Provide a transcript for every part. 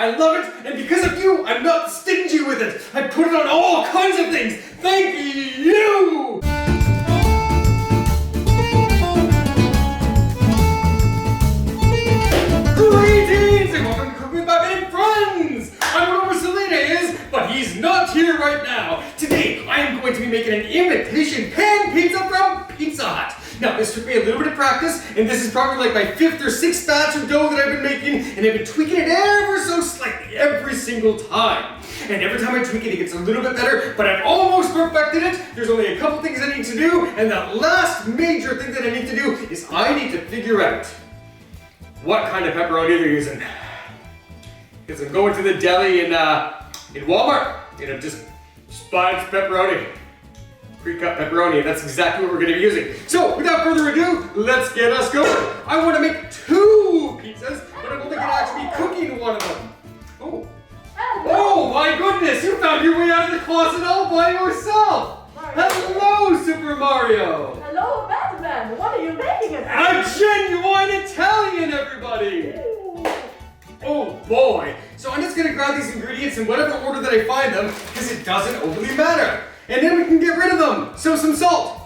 I love it, and because of you, I'm not stingy with it. I put it on all kinds of things. Thank you! Greetings and welcome to Cooking with my many friends! I don't know where Selena is, but he's not here right now. Today, I am going to be making an imitation pan pizza from Pizzahut. Now, this took me a little bit of practice, and this is probably like my 5th or 6th batch of dough that I've been making, and I've been tweaking it ever so slightly every single time. And every time I tweak it, it gets a little bit better, but I've almost perfected it. There's only a couple things I need to do, and the last major thing that I need to do is I need to figure out what kind of pepperoni they're using. Because I'm going to the deli in Walmart, and I'm just buying some pepperoni. Pre-cut pepperoni, and that's exactly what we're going to be using. So, without further ado, let's get us going. I want to make 2 pizzas, but I'm only going to actually be cooking one of them. Oh. Oh my goodness, you found your way out of the closet all by yourself. Hello, Super Mario. Hello, Batman. What are you making? A genuine Italian, everybody. Oh boy. So I'm just going to grab these ingredients in whatever order that I find them, because it doesn't overly matter. And then we can get rid of them. So some salt.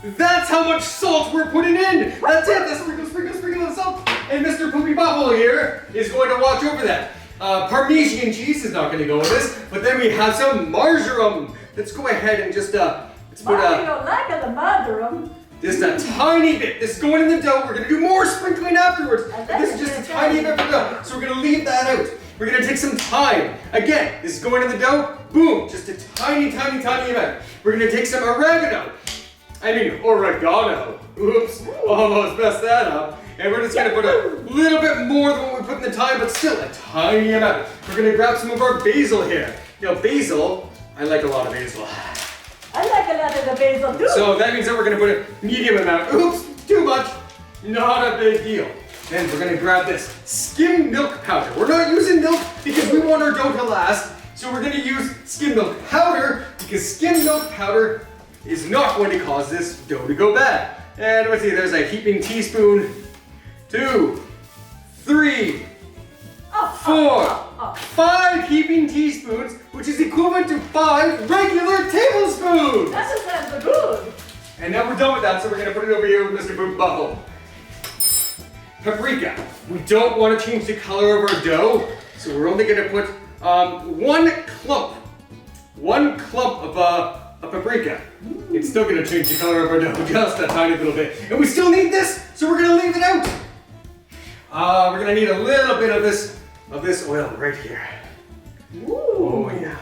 That's how much salt we're putting in. That's it. That's sprinkle the salt. And Mr. Poopy Butthole here is going to watch over that. Parmesan cheese is not going to go with this, but then we have some marjoram. Let's go ahead and just let's put the marjoram. Just a tiny bit. This is going in the dough. We're going to do more sprinkling afterwards. This is just a tiny bit of dough, so we're going to leave that out. We're going to take some thyme. Again, this is going in the dough. Boom, just a tiny amount. We're going to take some oregano. Oregano. Oops, almost messed that up. And we're just going to put a little bit more than what we put in the thyme, but still a tiny amount. We're going to grab some of our basil here. Now, basil, I like a lot of basil. I like a lot of the basil too. So that means that we're going to put a medium amount. Oops, too much. Not a big deal. Then we're going to grab this skim milk powder. We're not using milk because we want our dough to last. So we're going to use skim milk powder because skim milk powder is not going to cause this dough to go bad. And let's see, there's a heaping teaspoon. 2, 3, 4, 5 heaping teaspoons, which is equivalent to 5 regular tablespoons. That sounds good. And now we're done with that, so we're going to put it over here with Mr. Poop Butthole. Paprika. We don't want to change the color of our dough, so we're only going to put one clump of paprika. It's still going to change the color of our dough just a tiny little bit. And we still need this, so we're going to leave it out. We're going to need a little bit of this oil right here. Ooh. Oh yeah.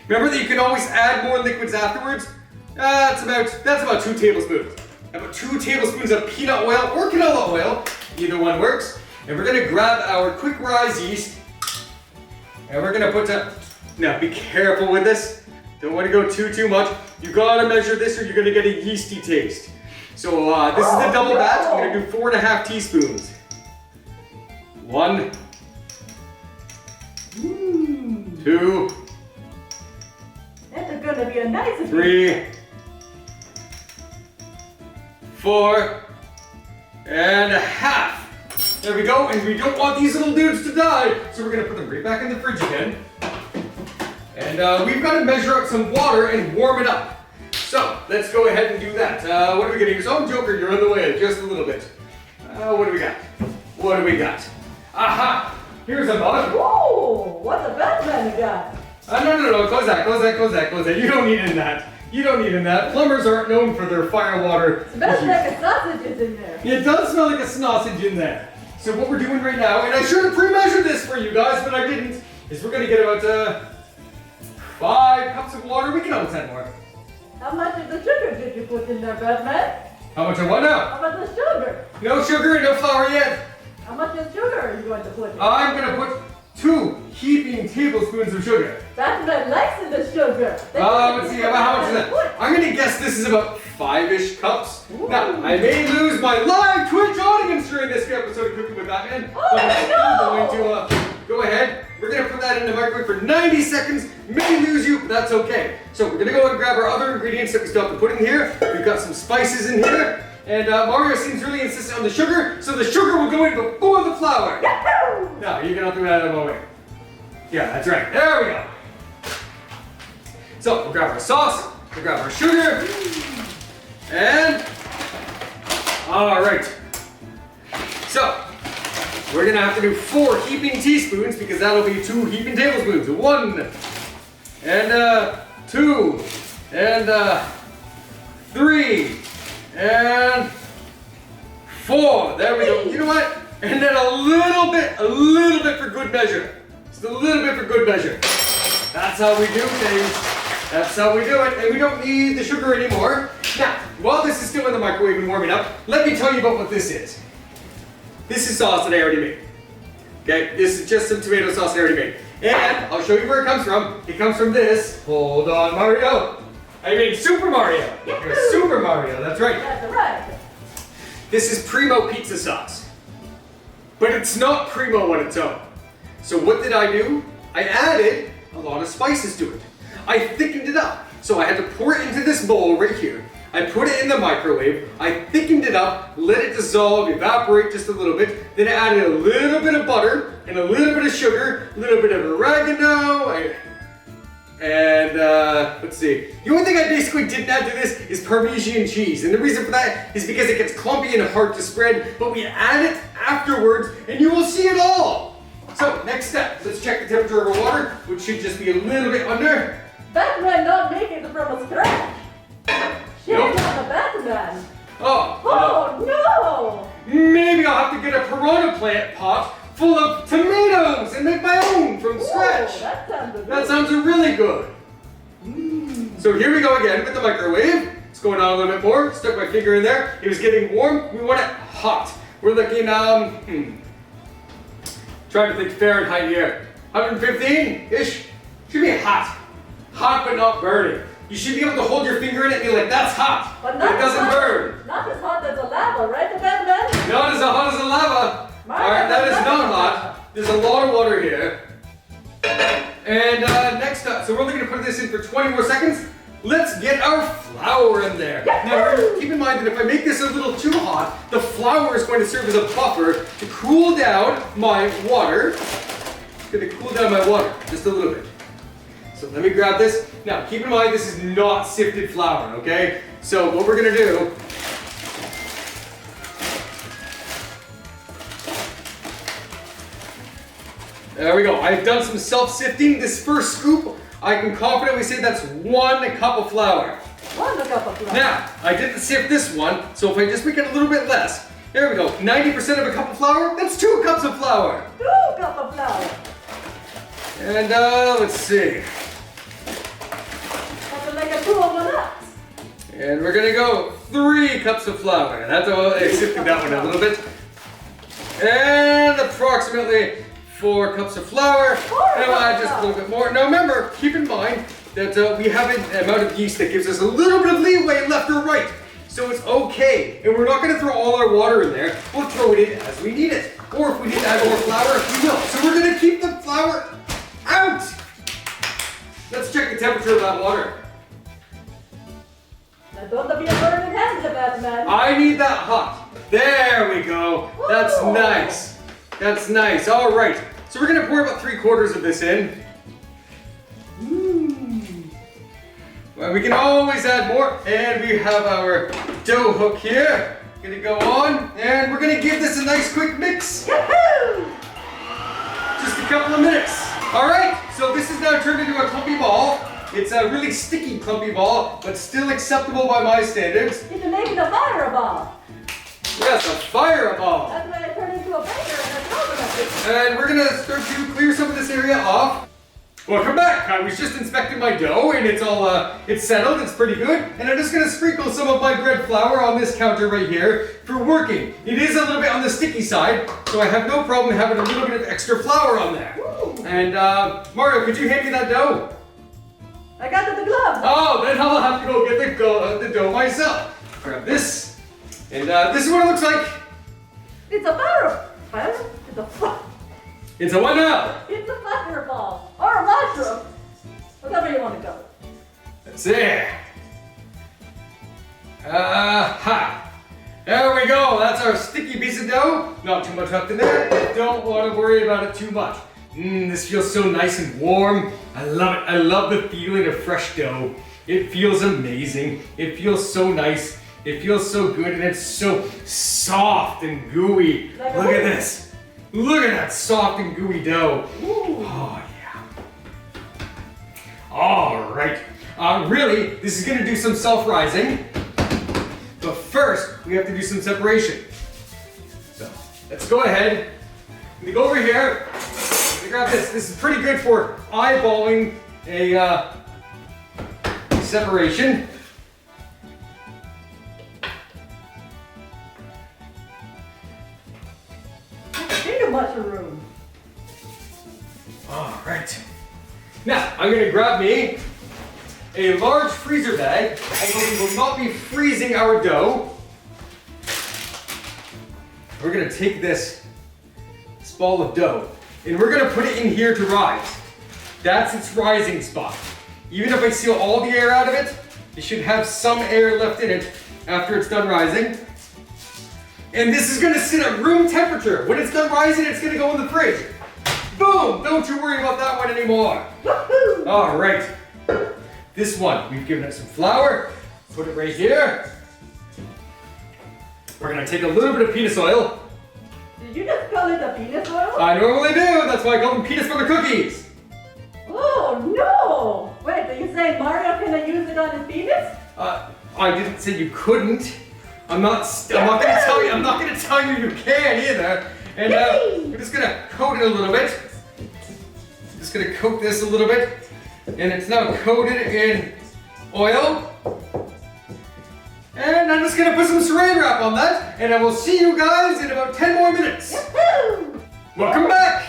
Remember that you can always add more liquids afterwards? That's about 2 tablespoons. About 2 tablespoons of peanut oil or canola oil. Either one works. And we're going to grab our quick rise yeast. And we're going to put now be careful with this. Don't want to go too much. You got to measure this or you're going to get a yeasty taste. So this is the double batch. I'm going to do 4.5 teaspoons. 1, 2, That's gonna be a nice 3, 4 and a half. There we go, and we don't want these little dudes to die, so we're gonna put them right back in the fridge again. And we've got to measure out some water and warm it up. So let's go ahead and do that. What are we gonna use? Oh, Joker, you're in the way just a little bit. What do we got? What do we got? Aha! Here's a mug. Whoa! What the Batman you got? No. Close that. You don't need in that. You don't need in that. Plumbers aren't known for their fire water. It smells like a sausage in there. It does smell like a sausage in there. So what we're doing right now, and I should have pre-measured this for you guys, but I didn't, is we're going to get about 5 cups of water. We can almost add more. How much of the sugar did you put in there, Batman? How much of what now? How much of the sugar? No sugar, no flour yet. How much of sugar are you going to put in? I'm going to put 2 heaping tablespoons of sugar. Batman likes the sugar. Let's see, how much is that? I'm going to guess this is about 5-ish cups. Ooh. Now, I may lose my live Twitch audience during this episode of Cooking with Batman, but I'm still going to go ahead. We're going to put that in the microwave for 90 seconds. May lose you, but that's okay. So we're going to go and grab our other ingredients that we still have to put in here. We've got some spices in here. And Mario seems really insistent on the sugar, so the sugar will go in before the flour. Yahoo! No, you can have to move out of my way. Yeah, that's right. There we go. So, we'll grab our sauce, we'll grab our sugar, and all right. So, we're gonna have to do 4 heaping teaspoons because that'll be 2 heaping tablespoons. 1, and 2, and 3, and 4. There we go. You know what? And then a little bit for good measure. Just a little bit for good measure. That's how we do things. That's how we do it. And we don't need the sugar anymore. Now, while this is still in the microwave and warming up, let me tell you about what this is. This is sauce that I already made. Okay, this is just some tomato sauce I already made. And I'll show you where it comes from. It comes from this. Hold on, Mario. I mean Super Mario. Super Mario, that's right. That's right. This is Primo pizza sauce. But it's not Primo on its own. So what did I do? I added a lot of spices to it. I thickened it up. So I had to pour it into this bowl right here. I put it in the microwave. I thickened it up, let it dissolve, evaporate just a little bit. Then I added a little bit of butter and a little bit of sugar, a little bit of oregano, let's see. The only thing I basically didn't add to this is Parmesan cheese. And the reason for that is because it gets clumpy and hard to spread, but we add it afterwards and you will see it all. So next step, let's check the temperature of our water, which should just be a little bit under. Batman not making it from scratch. Shit, Nope. not a Batman. Oh, No. maybe I'll have to get a piranha plant pot full of tomatoes and make my own from scratch. Whoa, that sounds good. That sounds really good. So here we go again with the microwave. It's going on a little bit more. Stuck my finger in there. It was getting warm. We want it hot. We're looking, trying to think Fahrenheit here. 115-ish. Should be hot. Hot but not burning. You should be able to hold your finger in it and be like, that's hot. But it doesn't burn. Not as hot as the lava, right, the Batman? Not as hot as the lava. Alright, that is not hot. There's a lot of water here. And next up, so we're only going to put this in for 20 more seconds. Let's get our flour in there. Now, keep in mind that if I make this a little too hot, the flour is going to serve as a buffer to cool down my water. It's going to cool down my water just a little bit. So let me grab this. Now, keep in mind this is not sifted flour, okay? So what we're going to do, there we go. I've done some self-sifting. This first scoop, I can confidently say that's 1 cup of flour. 1 cup of flour. Now, I didn't sift this one, so if I just make it a little bit less, there we go. 90% of a cup of flour, that's 2 cups of flour. 2 cups of flour. And let's see. That's like a 2 of 1 up. And we're gonna go 3 cups of flour. That's all, I sifted that one a little bit. And approximately 4 cups of flour. And we'll add just a little bit more. Now remember, keep in mind that we have an amount of yeast that gives us a little bit of leeway left or right. So it's okay. And we're not gonna throw all our water in there. We'll throw it in as we need it. Or if we need to add more flour, we will. So we're gonna keep the flour out. Let's check the temperature of that water. Now don't be a burning hand, the Batman. I need that hot. There we go. That's Whoa. nice. That's nice. All right. So we're gonna pour about 3/4 of this in. Well, we can always add more. And we have our dough hook here. Gonna go on, and we're gonna give this a nice quick mix. Yahoo! Just a couple of minutes. All right. So this is now turned into a clumpy ball. It's a really sticky clumpy ball, but still acceptable by my standards. It's making a fireball. Yes, a fireball. That's why it turned into a baker and a coconut. And we're gonna start to clear some of this area off. Welcome back. I was just inspecting my dough and it's all it's settled, it's pretty good. And I'm just gonna sprinkle some of my bread flour on this counter right here for working. It is a little bit on the sticky side, so I have no problem having a little bit of extra flour on there. Ooh. And Mario, could you hand me that dough? I got the gloves. Oh, then I'll have to go get the dough myself. Grab this. And this is what it looks like. It's a fire. It's a fire. It's a what now? It's a fireball. Or a mushroom. Whatever you want to go. That's it. Ha. There we go. That's our sticky piece of dough. Not too much left in there. Don't want to worry about it too much. This feels so nice and warm. I love it. I love the feeling of fresh dough. It feels amazing. It feels so nice. It feels so good, and it's so soft and gooey. Look at this. Look at that soft and gooey dough. Oh, yeah. All right. Really, this is going to do some self-rising. But first, we have to do some separation. So, let's go ahead. Let me go over here. Let me grab this. This is pretty good for eyeballing a separation. Too much room. All right. Now, I'm going to grab me a large freezer bag, although we will not be freezing our dough. We're going to take this ball of dough and we're going to put it in here to rise. That's its rising spot. Even if I seal all the air out of it, it should have some air left in it after it's done rising. And this is going to sit at room temperature. When it's done rising, it's going to go in the fridge. Boom! Don't you worry about that one anymore. All right. This one, we've given it some flour. Put it right here. We're going to take a little bit of penis oil. Did you just call it a penis oil? I normally do. That's why I call them penis butter cookies. Oh, no! Wait, are you saying Mario can use it on his penis? I didn't say you couldn't. I'm not going to tell you. I'm not going to tell you you can either. And we're just going to coat it a little bit. Just going to coat this a little bit. And it's now coated in oil. And I'm just going to put some saran wrap on that. And I will see you guys in about 10 more minutes. Yahoo! Welcome back.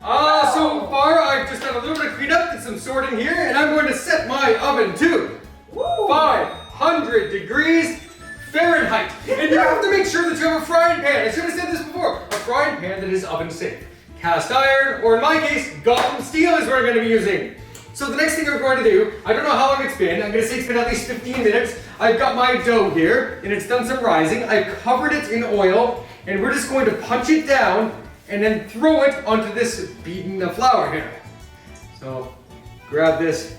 So far I've just done a little bit of cleanup and some sorting here. And I'm going to set my oven to 500 degrees Fahrenheit. And you have to make sure that you have a frying pan. I should have said this before. A frying pan that is oven safe. Cast iron, or in my case, Gotham steel is what I'm going to be using. So the next thing we're going to do, I don't know how long it's been. I'm going to say it's been at least 15 minutes. I've got my dough here, and it's done some rising. I've covered it in oil, and we're just going to punch it down and then throw it onto this beaten flour here. So grab this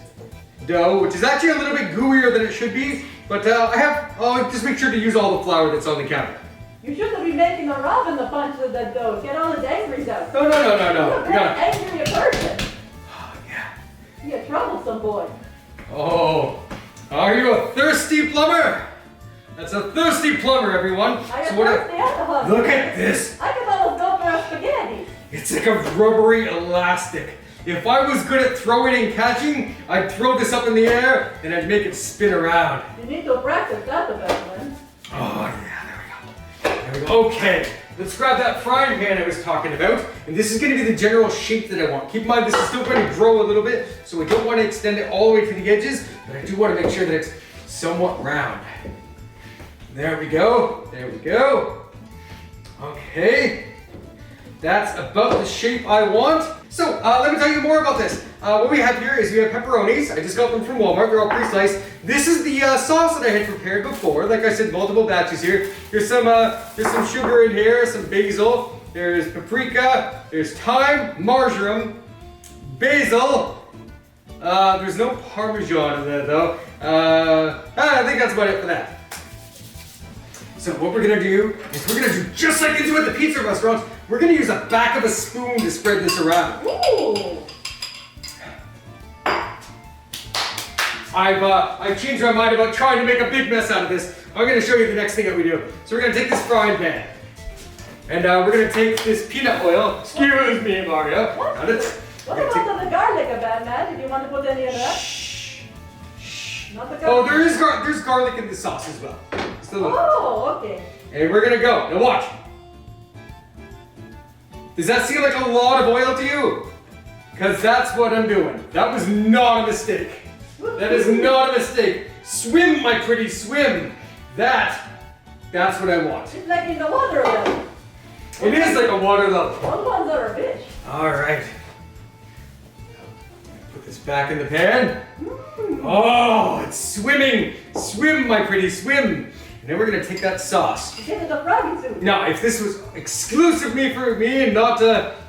dough, which is actually a little bit gooier than it should be, but I'll just make sure to use all the flour that's on the counter. You shouldn't be making a Robin the punch of that dough. Get all the dangries out. No. You're a very angry person. Oh, yeah. You're a troublesome boy. Oh, are you a thirsty plumber? That's a thirsty plumber, everyone. I am thirsty at the husband. Look at this. I could almost go for a spaghetti. It's like a rubbery elastic. If I was good at throwing and catching, I'd throw this up in the air and I'd make it spin around. You need to practice that a bit, man. Oh, yeah, there we go. Okay, let's grab that frying pan I was talking about. And this is going to be the general shape that I want. Keep in mind, this is still going to grow a little bit, so I don't want to extend it all the way to the edges, but I do want to make sure that it's somewhat round. There we go. There we go. Okay. That's about the shape I want. So, let me tell you more about this. What we have here is we have pepperonis. I just got them from Walmart. They're all pre-sliced. This is the sauce that I had prepared before. Like I said, multiple batches here. There's some sugar in here, some basil. There's paprika. There's thyme, marjoram, basil. There's no Parmesan in there though. I think that's about it for that. So what we're gonna do is we're gonna do just like they do at the pizza restaurants. We're gonna use the back of a spoon to spread this around. Ooh. I've changed my mind about trying to make a big mess out of this. I'm gonna show you the next thing that we do. So we're gonna take this frying pan, and we're gonna take this peanut oil. Excuse me, Mario. Got it. What about the garlic, man? Did you want to put any of that? Shh. Not the Oh, garlic. there's garlic in the sauce as well. Oh, okay. And we're gonna go. Now watch. Does that seem like a lot of oil to you? Because that's what I'm doing. That was not a mistake. That is not a mistake. Swim, my pretty, swim. That's what I want. It's like in the water level. It is like a water level. All ones are a bitch. All right. Put this back in the pan. Oh, it's swimming. Swim, my pretty, swim. And then we're gonna take that sauce. Give it the froggy soup. Now, if this was exclusively for me and not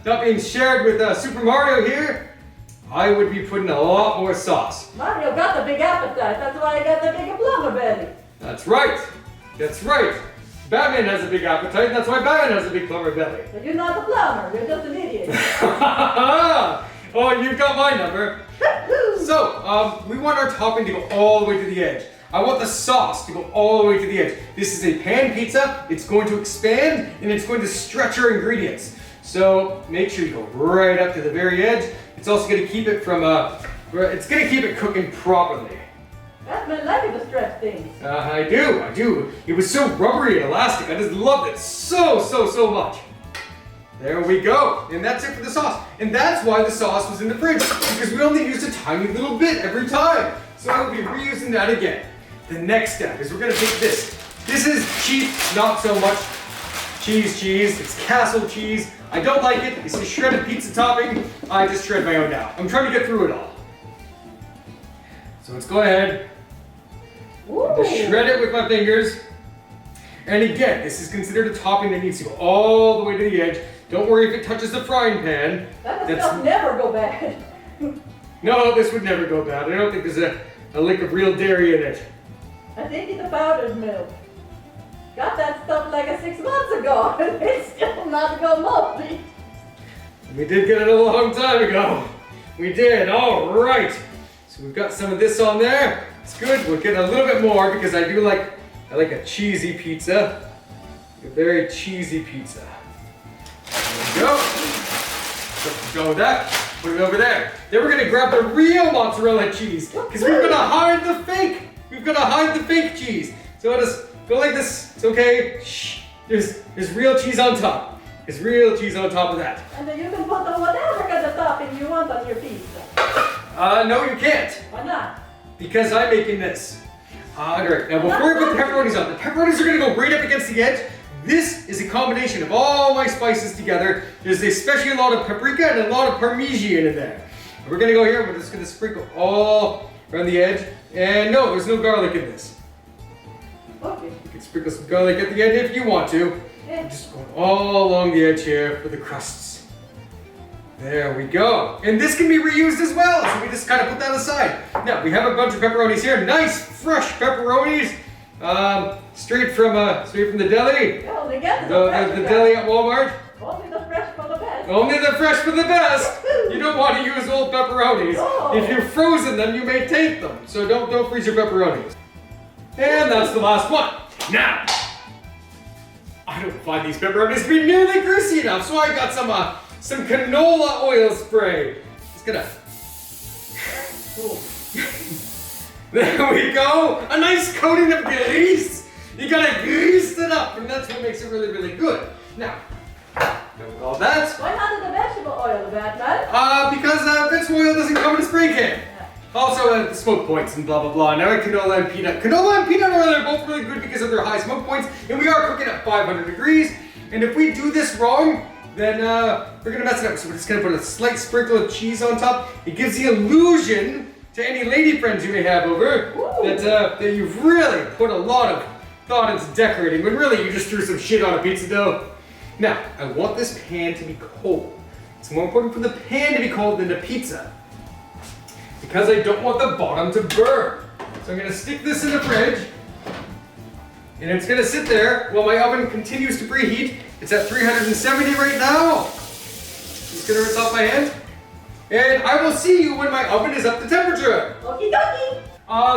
being shared with Super Mario here, I would be putting a lot more sauce. Mario got the big appetite. That's why I got the big plumber belly. That's right. That's right. Batman has a big appetite, and that's why Batman has a big plumber belly. But you're not the plumber. You're just an idiot. Oh, you've got my number. So, we want our topping to go all the way to the edge. I want the sauce to go all the way to the edge. This is a pan pizza. It's going to expand, and it's going to stretch our ingredients. So, make sure you go right up to the very edge. It's also going to keep it from, it's going to keep it cooking properly. Batman likes to stretch things. I do. It was so rubbery and elastic. I just loved it so much. There we go. And that's it for the sauce. And that's why the sauce was in the fridge, because we only used a tiny little bit every time. So I will be reusing that again. The next step is we're gonna take this. This is cheap, not so much cheese. It's castle cheese. I don't like it. It's a shredded pizza topping. I just shred my own now. I'm trying to get through it all. So let's go ahead. Just shred it with my fingers. And again, this is considered a topping that needs to go all the way to the edge. Don't worry if it touches the frying pan. That stuff never go bad. No, this would never go bad. I don't think there's a lick of real dairy in it. I think it's the powdered milk. Got that stuff like 6 months ago, and it's still not go moldy. We did get it a long time ago. We did, all right. So we've got some of this on there. It's good, we'll get a little bit more because I like a cheesy pizza. A very cheesy pizza. There we go. So go with that, put it over there. Then we're gonna grab the real mozzarella cheese because we're gonna hide the fake. We've got to hide the fake cheese. So I'll just go like this. It's okay. Shh. There's real cheese on top. There's real cheese on top of that. And then you can put on whatever kind of topping you want on your pizza. No, you can't. Why not? Because I'm making this. Alright, now before we put the pepperonis on, the pepperonis are going to go right up against the edge. This is a combination of all my spices together. There's especially a lot of paprika and a lot of parmesan in there. And we're going to go here, we're just going to sprinkle all around the edge. And no, there's no garlic in this. Okay. You can sprinkle some garlic at the end if you want to. Yeah. Just going all along the edge here for the crusts. There we go. And this can be reused as well, so we just kind of put that aside. Now, we have a bunch of pepperonis here. Nice, fresh pepperonis. Straight from the deli. Yeah, they get The deli at Walmart. Only the fresh for the best. Only the fresh for the best. You don't want to use old pepperonis. No. If you've frozen them, you may take them. So don't freeze your pepperonis. And that's the last one. Now, I don't find these pepperonis to be nearly greasy enough, so I got some canola oil spray. Just gonna. There we go. A nice coating of grease. You gotta grease it up, and that's what makes it really, really good. Now, with all that. Why not in the vegetable oil, Batman? Because vegetable oil doesn't come in a spray can. Also, the smoke points and blah, blah, blah. Now, canola and peanut. Canola and peanut oil are both really good because of their high smoke points, and we are cooking at 500 degrees. And if we do this wrong, then we're gonna mess it up. So we're just gonna put a slight sprinkle of cheese on top. It gives the illusion to any lady friends you may have over that you've really put a lot of thought into decorating, when really you just threw some shit on a pizza dough. Now, I want this pan to be cold. It's more important for the pan to be cold than the pizza, because I don't want the bottom to burn. So I'm gonna stick this in the fridge, and it's gonna sit there while my oven continues to preheat. It's at 370 right now. Just gonna rinse off my hand. And I will see you when my oven is up to temperature. Okie dokie.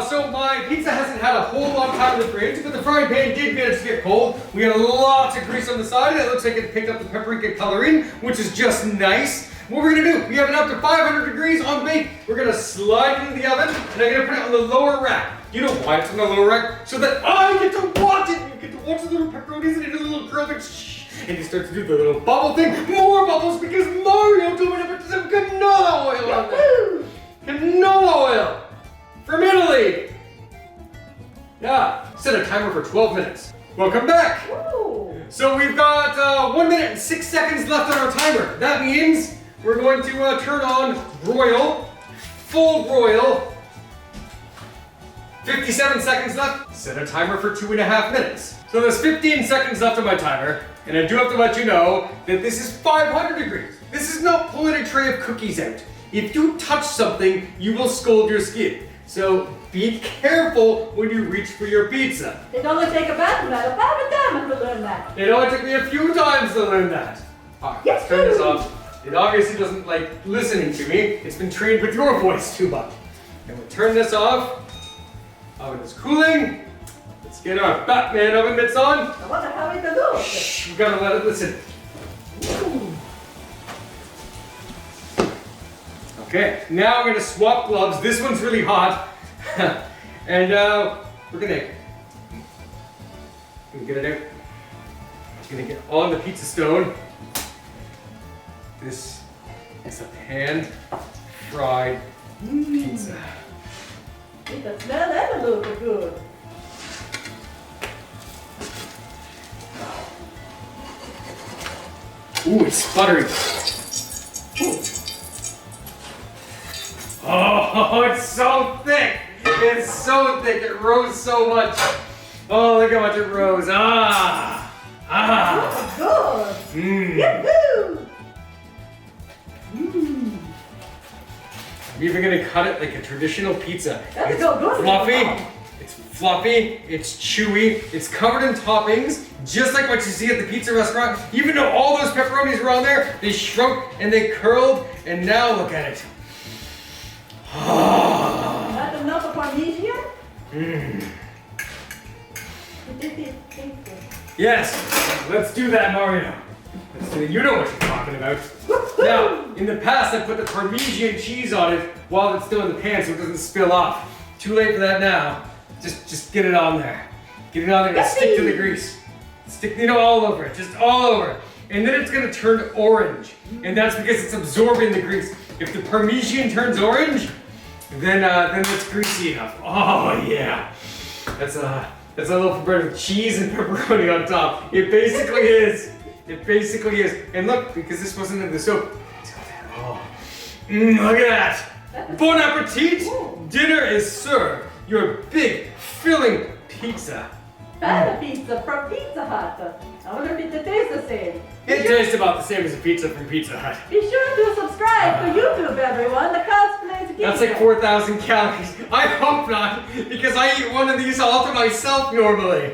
So my pizza hasn't had a whole long time in the fridge, but the frying pan did manage to get cold. We had lots of grease on the side, and it looks like it picked up the paprika coloring, which is just nice. What we're gonna do, we have it up to 500 degrees on bake. We're gonna slide it into the oven, and I'm gonna put it on the lower rack. You know why it's on the lower rack? So that I get to watch it. You get to watch the little pepperonis and the little girl and shh. And you start to do the little bubble thing. More bubbles because Mario told me to put some canola oil on there. Canola oil from Italy. Yeah, set a timer for 12 minutes. Welcome back. Ooh. So we've got 1 minute and 6 seconds left on our timer. That means we're going to turn on broil, full broil. 57 seconds left. Set a timer for 2.5 minutes. So there's 15 seconds left on my timer, and I do have to let you know that this is 500 degrees. This is not pulling a tray of cookies out. If you touch something, you will scald your skin. So be careful when you reach for your pizza. It only take a bad metal diamond to learn that. It only took me a few times to learn that. Alright, let's turn this off. It obviously doesn't like listening to me. It's been trained with your voice too much. And we'll turn this off. Oven is cooling. Let's get our Batman oven mitts on. I wonder how it looks. Shh, we gotta let it listen. Okay, now I'm gonna swap gloves. This one's really hot. And we're gonna get it out. Gonna get on the pizza stone. This is a pan-fried pizza. It does smell and look good. Ooh, it's sputtery. Ooh. Oh, it's so thick. It's so thick. It rose so much. Oh, look how much it rose. Ah. Oh, good. Mmm. Yahoo! Mmm. I'm even gonna cut it like a traditional pizza. That's It's so good. fluffy. It's fluffy. It's chewy. It's covered in toppings, just like what you see at the pizza restaurant. Even though all those pepperonis were on there, they shrunk and they curled, and now look at it. That's enough of Parmesan? Mmm. Yes, let's do that, Mario. Let's do it. You know what you're talking about. Now, in the past, I put the Parmesan cheese on it while it's still in the pan so it doesn't spill off. Too late for that now. Just get it on there. Get it on there and stick to the grease. Stick, all over it, just all over. And then it's gonna turn orange. And that's because it's absorbing the grease. If the Parmesan turns orange, then it's greasy enough. Oh yeah. That's a loaf of bread with cheese and pepperoni on top. It basically is. It basically is. And look, because this wasn't in the soup. Oh. Look at that. Bon appetit. Dinner is served. Your big, filling pizza. That's a pizza from Pizzahut. I wonder if it tastes the same. It tastes about the same as a pizza from Pizza Hut. Be sure to subscribe to YouTube, everyone. The Cosplays Game. That's like 4,000 calories. I hope not, because I eat one of these all to myself normally.